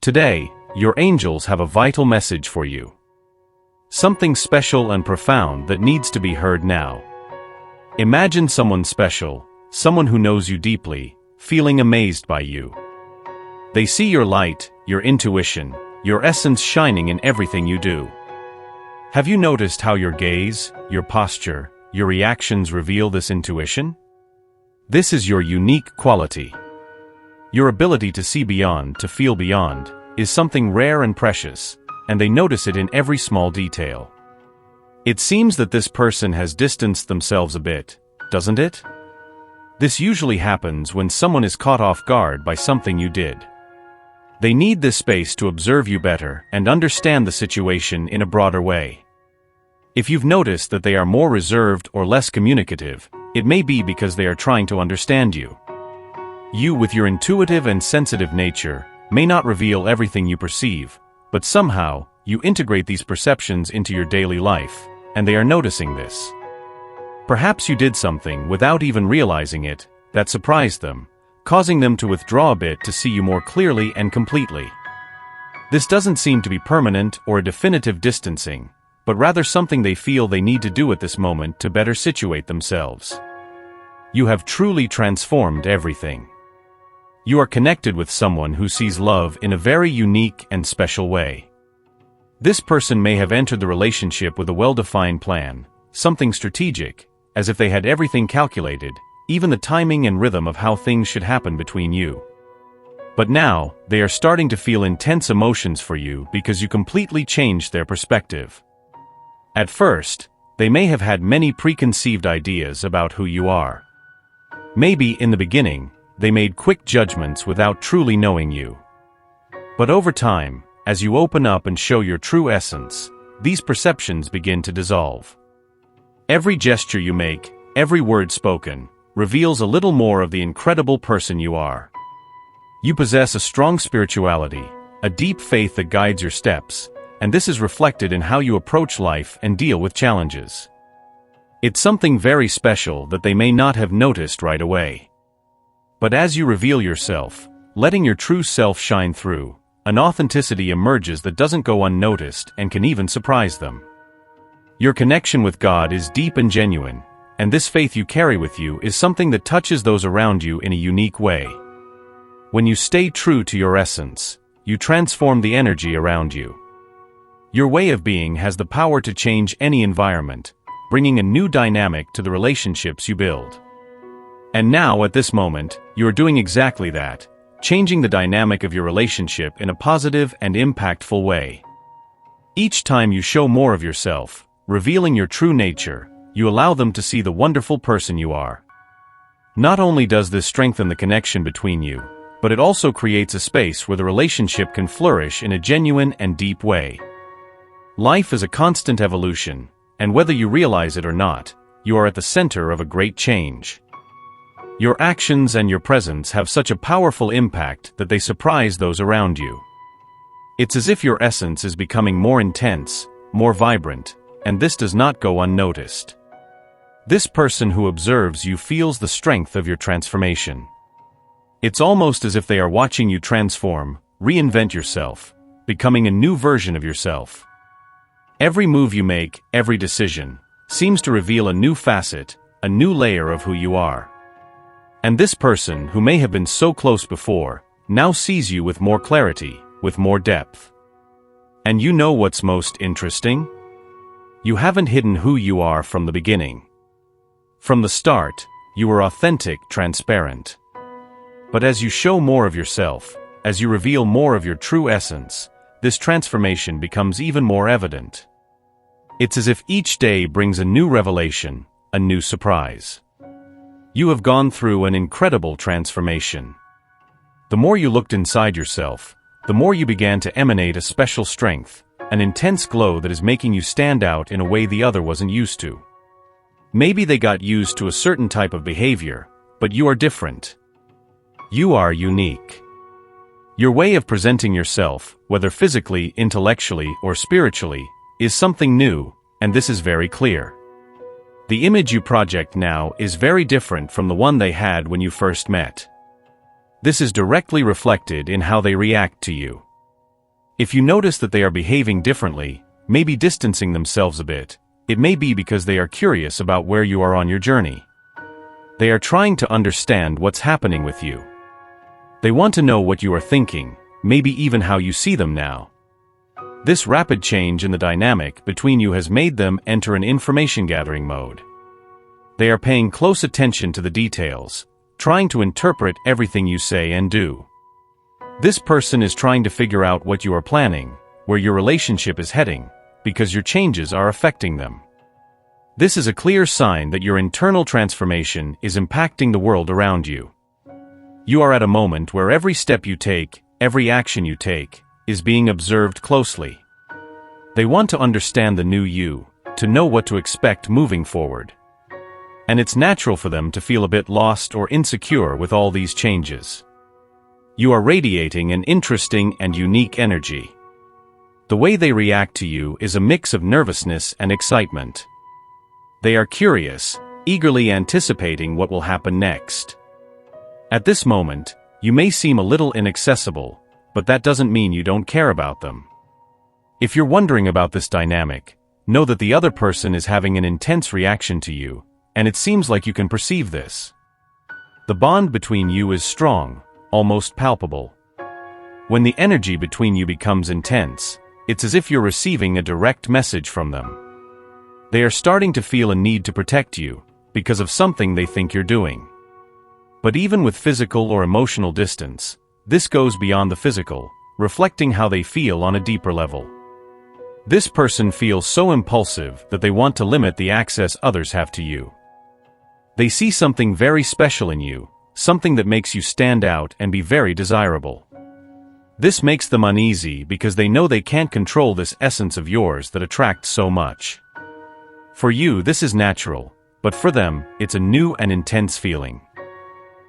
Today, your angels have a vital message for you. Something special and profound that needs to be heard now. Imagine someone special, someone who knows you deeply, feeling amazed by you. They see your light, your intuition, your essence shining in everything you do. Have you noticed how your gaze, your posture, your reactions reveal this intuition? This is your unique quality. Your ability to see beyond, to feel beyond, is something rare and precious, and they notice it in every small detail. It seems that this person has distanced themselves a bit, doesn't it? This usually happens when someone is caught off guard by something you did. They need this space to observe you better and understand the situation in a broader way. If you've noticed that they are more reserved or less communicative, it may be because they are trying to understand you. You, with your intuitive and sensitive nature, may not reveal everything you perceive, but somehow, you integrate these perceptions into your daily life, and they are noticing this. Perhaps you did something without even realizing it, that surprised them, causing them to withdraw a bit to see you more clearly and completely. This doesn't seem to be permanent or a definitive distancing, but rather something they feel they need to do at this moment to better situate themselves. You have truly transformed everything. You are connected with someone who sees love in a very unique and special way. This person may have entered the relationship with a well-defined plan, something strategic, as if they had everything calculated, even the timing and rhythm of how things should happen between you. But now, they are starting to feel intense emotions for you because you completely changed their perspective. At first, they may have had many preconceived ideas about who you are. Maybe in the beginning, they made quick judgments without truly knowing you. But over time, as you open up and show your true essence, these perceptions begin to dissolve. Every gesture you make, every word spoken, reveals a little more of the incredible person you are. You possess a strong spirituality, a deep faith that guides your steps, and this is reflected in how you approach life and deal with challenges. It's something very special that they may not have noticed right away. But as you reveal yourself, letting your true self shine through, an authenticity emerges that doesn't go unnoticed and can even surprise them. Your connection with God is deep and genuine, and this faith you carry with you is something that touches those around you in a unique way. When you stay true to your essence, you transform the energy around you. Your way of being has the power to change any environment, bringing a new dynamic to the relationships you build. And now, at this moment, you are doing exactly that, changing the dynamic of your relationship in a positive and impactful way. Each time you show more of yourself, revealing your true nature, you allow them to see the wonderful person you are. Not only does this strengthen the connection between you, but it also creates a space where the relationship can flourish in a genuine and deep way. Life is a constant evolution, and whether you realize it or not, you are at the center of a great change. Your actions and your presence have such a powerful impact that they surprise those around you. It's as if your essence is becoming more intense, more vibrant, and this does not go unnoticed. This person who observes you feels the strength of your transformation. It's almost as if they are watching you transform, reinvent yourself, becoming a new version of yourself. Every move you make, every decision, seems to reveal a new facet, a new layer of who you are. And this person, who may have been so close before, now sees you with more clarity, with more depth. And you know what's most interesting? You haven't hidden who you are from the beginning. From the start, you were authentic, transparent. But as you show more of yourself, as you reveal more of your true essence, this transformation becomes even more evident. It's as if each day brings a new revelation, a new surprise. You have gone through an incredible transformation. The more you looked inside yourself, the more you began to emanate a special strength, an intense glow that is making you stand out in a way the other wasn't used to. Maybe they got used to a certain type of behavior, but you are different. You are unique. Your way of presenting yourself, whether physically, intellectually, or spiritually, is something new, and this is very clear. The image you project now is very different from the one they had when you first met. This is directly reflected in how they react to you. If you notice that they are behaving differently, maybe distancing themselves a bit, it may be because they are curious about where you are on your journey. They are trying to understand what's happening with you. They want to know what you are thinking, maybe even how you see them now. This rapid change in the dynamic between you has made them enter an information-gathering mode. They are paying close attention to the details, trying to interpret everything you say and do. This person is trying to figure out what you are planning, where your relationship is heading, because your changes are affecting them. This is a clear sign that your internal transformation is impacting the world around you. You are at a moment where every step you take, every action you take, is being observed closely. They want to understand the new you, to know what to expect moving forward. And it's natural for them to feel a bit lost or insecure with all these changes. You are radiating an interesting and unique energy. The way they react to you is a mix of nervousness and excitement. They are curious, eagerly anticipating what will happen next. At this moment, you may seem a little inaccessible, but that doesn't mean you don't care about them. If you're wondering about this dynamic, know that the other person is having an intense reaction to you, and it seems like you can perceive this. The bond between you is strong, almost palpable. When the energy between you becomes intense, it's as if you're receiving a direct message from them. They are starting to feel a need to protect you, because of something they think you're doing. But even with physical or emotional distance, this goes beyond the physical, reflecting how they feel on a deeper level. This person feels so impulsive that they want to limit the access others have to you. They see something very special in you, something that makes you stand out and be very desirable. This makes them uneasy because they know they can't control this essence of yours that attracts so much. For you, this is natural, but for them, it's a new and intense feeling.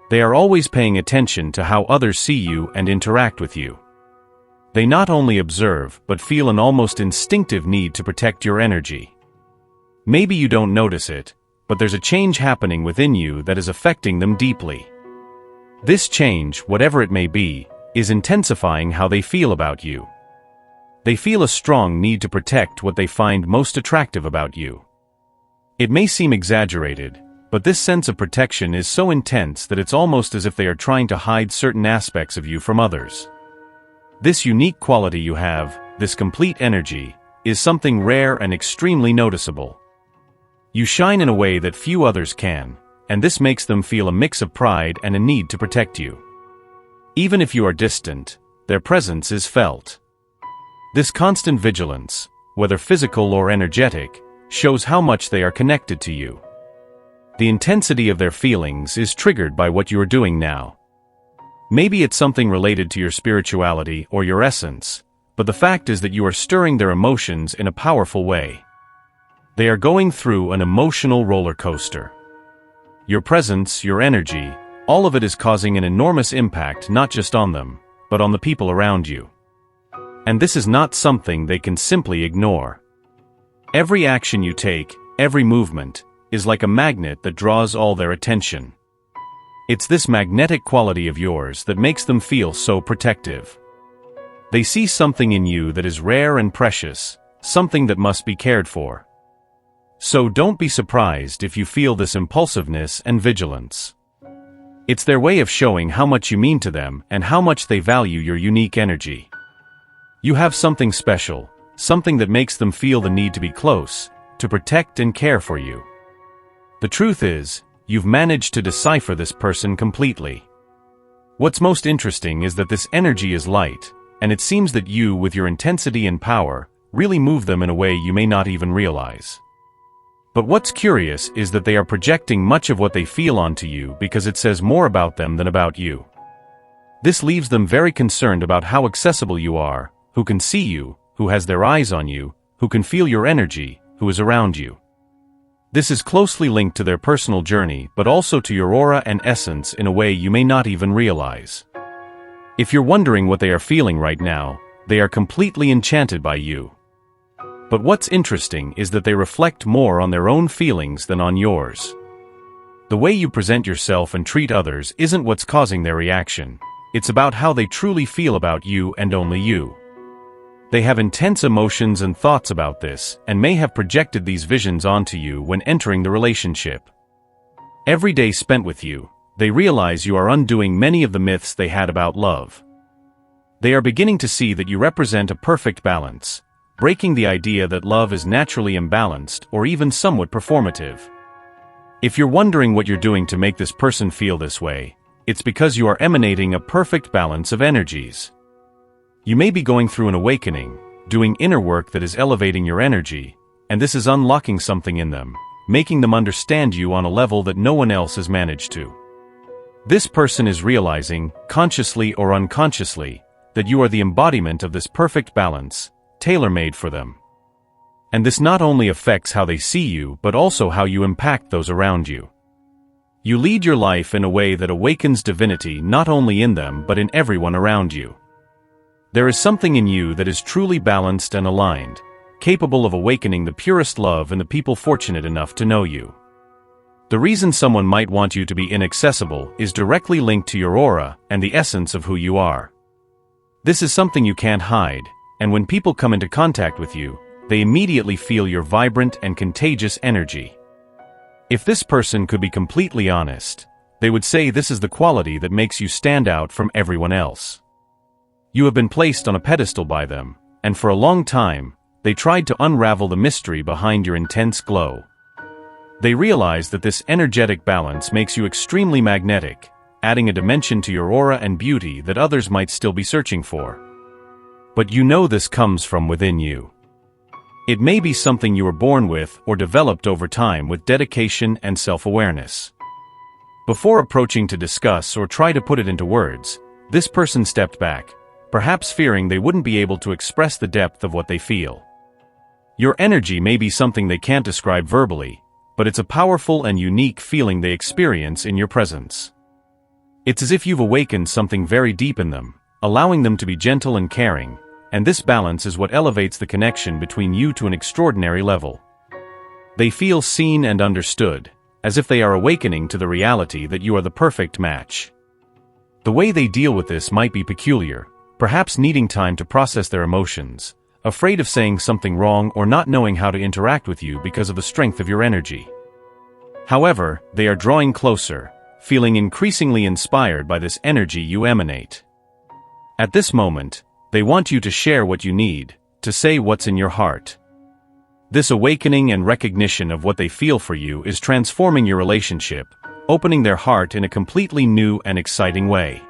They are always paying attention to how others see you and interact with you. They not only observe, but feel an almost instinctive need to protect your energy. Maybe you don't notice it, but there's a change happening within you that is affecting them deeply. This change, whatever it may be, is intensifying how they feel about you. They feel a strong need to protect what they find most attractive about you. It may seem exaggerated, but this sense of protection is so intense that it's almost as if they are trying to hide certain aspects of you from others. This unique quality you have, this complete energy, is something rare and extremely noticeable. You shine in a way that few others can, and this makes them feel a mix of pride and a need to protect you. Even if you are distant, their presence is felt. This constant vigilance, whether physical or energetic, shows how much they are connected to you. The intensity of their feelings is triggered by what you are doing now. Maybe it's something related to your spirituality or your essence, but the fact is that you are stirring their emotions in a powerful way. They are going through an emotional roller coaster. Your presence, your energy, all of it is causing an enormous impact not just on them, but on the people around you. And this is not something they can simply ignore. Every action you take, every movement, is like a magnet that draws all their attention. It's this magnetic quality of yours that makes them feel so protective. They see something in you that is rare and precious, something that must be cared for. So don't be surprised if you feel this impulsiveness and vigilance. It's their way of showing how much you mean to them and how much they value your unique energy. You have something special, something that makes them feel the need to be close, to protect and care for you. The truth is, you've managed to decipher this person completely. What's most interesting is that this energy is light, and it seems that you, with your intensity and power, really move them in a way you may not even realize. But what's curious is that they are projecting much of what they feel onto you because it says more about them than about you. This leaves them very concerned about how accessible you are, who can see you, who has their eyes on you, who can feel your energy, who is around you. This is closely linked to their personal journey, but also to your aura and essence in a way you may not even realize. If you're wondering what they are feeling right now, they are completely enchanted by you. But what's interesting is that they reflect more on their own feelings than on yours. The way you present yourself and treat others isn't what's causing their reaction. It's about how they truly feel about you and only you. They have intense emotions and thoughts about this, and may have projected these visions onto you when entering the relationship. Every day spent with you, they realize you are undoing many of the myths they had about love. They are beginning to see that you represent a perfect balance, breaking the idea that love is naturally imbalanced or even somewhat performative. If you're wondering what you're doing to make this person feel this way, it's because you are emanating a perfect balance of energies. You may be going through an awakening, doing inner work that is elevating your energy, and this is unlocking something in them, making them understand you on a level that no one else has managed to. This person is realizing, consciously or unconsciously, that you are the embodiment of this perfect balance, tailor-made for them. And this not only affects how they see you but also how you impact those around you. You lead your life in a way that awakens divinity not only in them but in everyone around you. There is something in you that is truly balanced and aligned, capable of awakening the purest love in the people fortunate enough to know you. The reason someone might want you to be inaccessible is directly linked to your aura and the essence of who you are. This is something you can't hide, and when people come into contact with you, they immediately feel your vibrant and contagious energy. If this person could be completely honest, they would say this is the quality that makes you stand out from everyone else. You have been placed on a pedestal by them, and for a long time, they tried to unravel the mystery behind your intense glow. They realize that this energetic balance makes you extremely magnetic, adding a dimension to your aura and beauty that others might still be searching for. But you know this comes from within you. It may be something you were born with or developed over time with dedication and self-awareness. Before approaching to discuss or try to put it into words, this person stepped back, perhaps fearing they wouldn't be able to express the depth of what they feel. Your energy may be something they can't describe verbally, but it's a powerful and unique feeling they experience in your presence. It's as if you've awakened something very deep in them, allowing them to be gentle and caring, and this balance is what elevates the connection between you to an extraordinary level. They feel seen and understood, as if they are awakening to the reality that you are the perfect match. The way they deal with this might be peculiar, perhaps needing time to process their emotions, afraid of saying something wrong or not knowing how to interact with you because of the strength of your energy. However, they are drawing closer, feeling increasingly inspired by this energy you emanate. At this moment, they want you to share what you need, to say what's in your heart. This awakening and recognition of what they feel for you is transforming your relationship, opening their heart in a completely new and exciting way.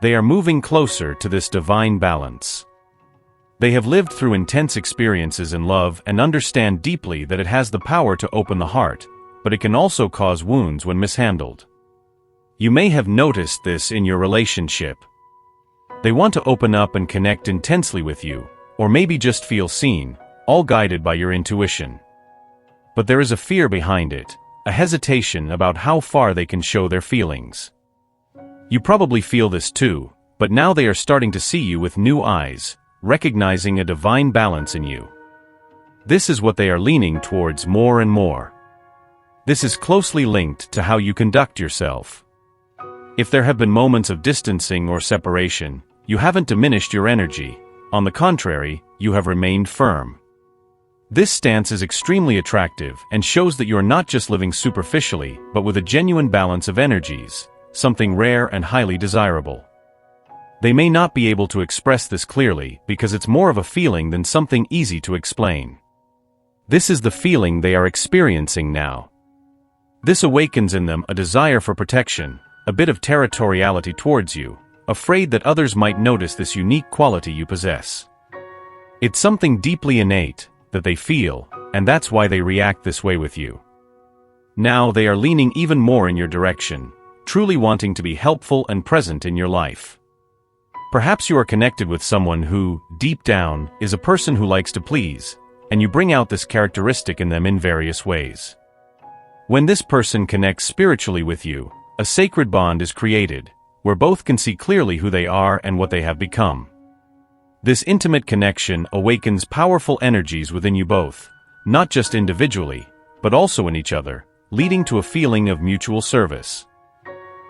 They are moving closer to this divine balance. They have lived through intense experiences in love and understand deeply that it has the power to open the heart, but it can also cause wounds when mishandled. You may have noticed this in your relationship. They want to open up and connect intensely with you, or maybe just feel seen, all guided by your intuition. But there is a fear behind it, a hesitation about how far they can show their feelings. You probably feel this too, but now they are starting to see you with new eyes, recognizing a divine balance in you. This is what they are leaning towards more and more. This is closely linked to how you conduct yourself. If there have been moments of distancing or separation, you haven't diminished your energy. On the contrary, you have remained firm. This stance is extremely attractive and shows that you are not just living superficially, but with a genuine balance of energies, something rare and highly desirable. They may not be able to express this clearly because it's more of a feeling than something easy to explain. This is the feeling they are experiencing now. This awakens in them a desire for protection, a bit of territoriality towards you, afraid that others might notice this unique quality you possess. It's something deeply innate that they feel, and that's why they react this way with you. Now they are leaning even more in your direction, truly wanting to be helpful and present in your life. Perhaps you are connected with someone who, deep down, is a person who likes to please, and you bring out this characteristic in them in various ways. When this person connects spiritually with you, a sacred bond is created, where both can see clearly who they are and what they have become. This intimate connection awakens powerful energies within you both, not just individually, but also in each other, leading to a feeling of mutual service.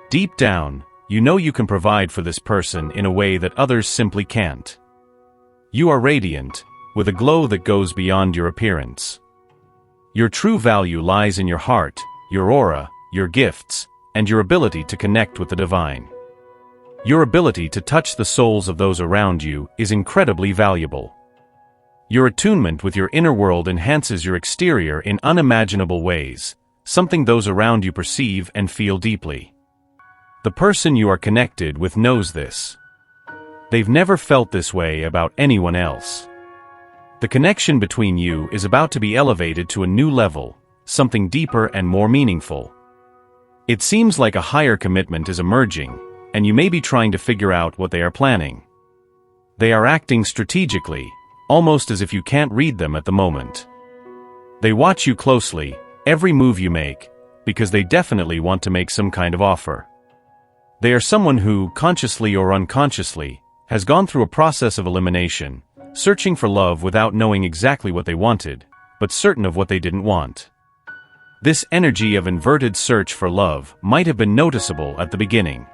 Deep down, you know you can provide for this person in a way that others simply can't. You are radiant, with a glow that goes beyond your appearance. Your true value lies in your heart, your aura, your gifts, and your ability to connect with the divine. Your ability to touch the souls of those around you is incredibly valuable. Your attunement with your inner world enhances your exterior in unimaginable ways, something those around you perceive and feel deeply. The person you are connected with knows this. They've never felt this way about anyone else. The connection between you is about to be elevated to a new level, something deeper and more meaningful. It seems like a higher commitment is emerging, and you may be trying to figure out what they are planning. They are acting strategically, almost as if you can't read them at the moment. They watch you closely, every move you make, because they definitely want to make some kind of offer. They are someone who, consciously or unconsciously, has gone through a process of elimination, searching for love without knowing exactly what they wanted, but certain of what they didn't want. This energy of inverted search for love might have been noticeable at the beginning.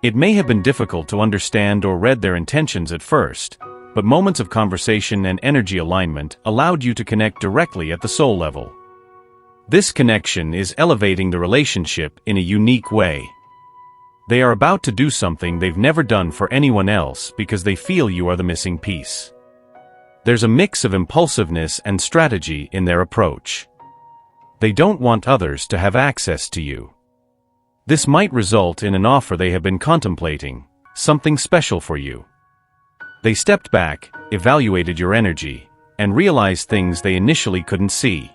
It may have been difficult to understand or read their intentions at first, but moments of conversation and energy alignment allowed you to connect directly at the soul level. This connection is elevating the relationship in a unique way. They are about to do something they've never done for anyone else because they feel you are the missing piece. There's a mix of impulsiveness and strategy in their approach. They don't want others to have access to you. This might result in an offer they have been contemplating, something special for you. They stepped back, evaluated your energy, and realized things they initially couldn't see.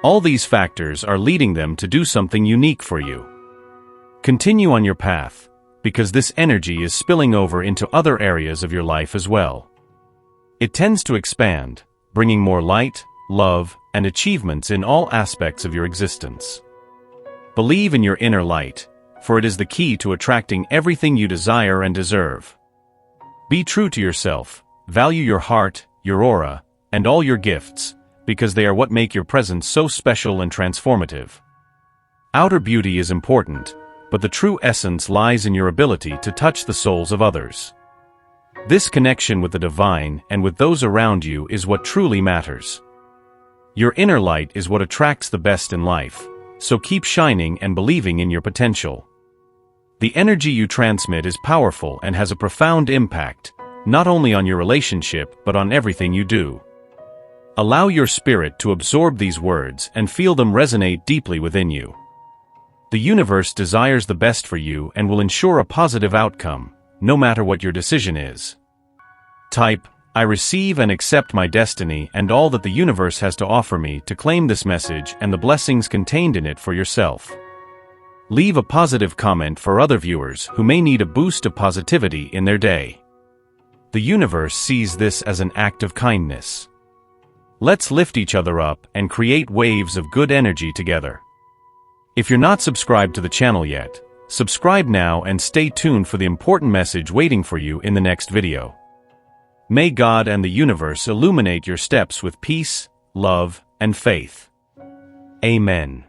All these factors are leading them to do something unique for you. Continue on your path, because this energy is spilling over into other areas of your life as well. It tends to expand, bringing more light, love, and achievements in all aspects of your existence. Believe in your inner light, for it is the key to attracting everything you desire and deserve. Be true to yourself, value your heart, your aura, and all your gifts, because they are what make your presence so special and transformative. Outer beauty is important, but the true essence lies in your ability to touch the souls of others. This connection with the divine and with those around you is what truly matters. Your inner light is what attracts the best in life, so keep shining and believing in your potential. The energy you transmit is powerful and has a profound impact, not only on your relationship but on everything you do. Allow your spirit to absorb these words and feel them resonate deeply within you. The universe desires the best for you and will ensure a positive outcome, no matter what your decision is. Type, "I receive and accept my destiny and all that the universe has to offer me" to claim this message and the blessings contained in it for yourself. Leave a positive comment for other viewers who may need a boost of positivity in their day. The universe sees this as an act of kindness. Let's lift each other up and create waves of good energy together. If you're not subscribed to the channel yet, subscribe now and stay tuned for the important message waiting for you in the next video. May God and the universe illuminate your steps with peace, love, and faith. Amen.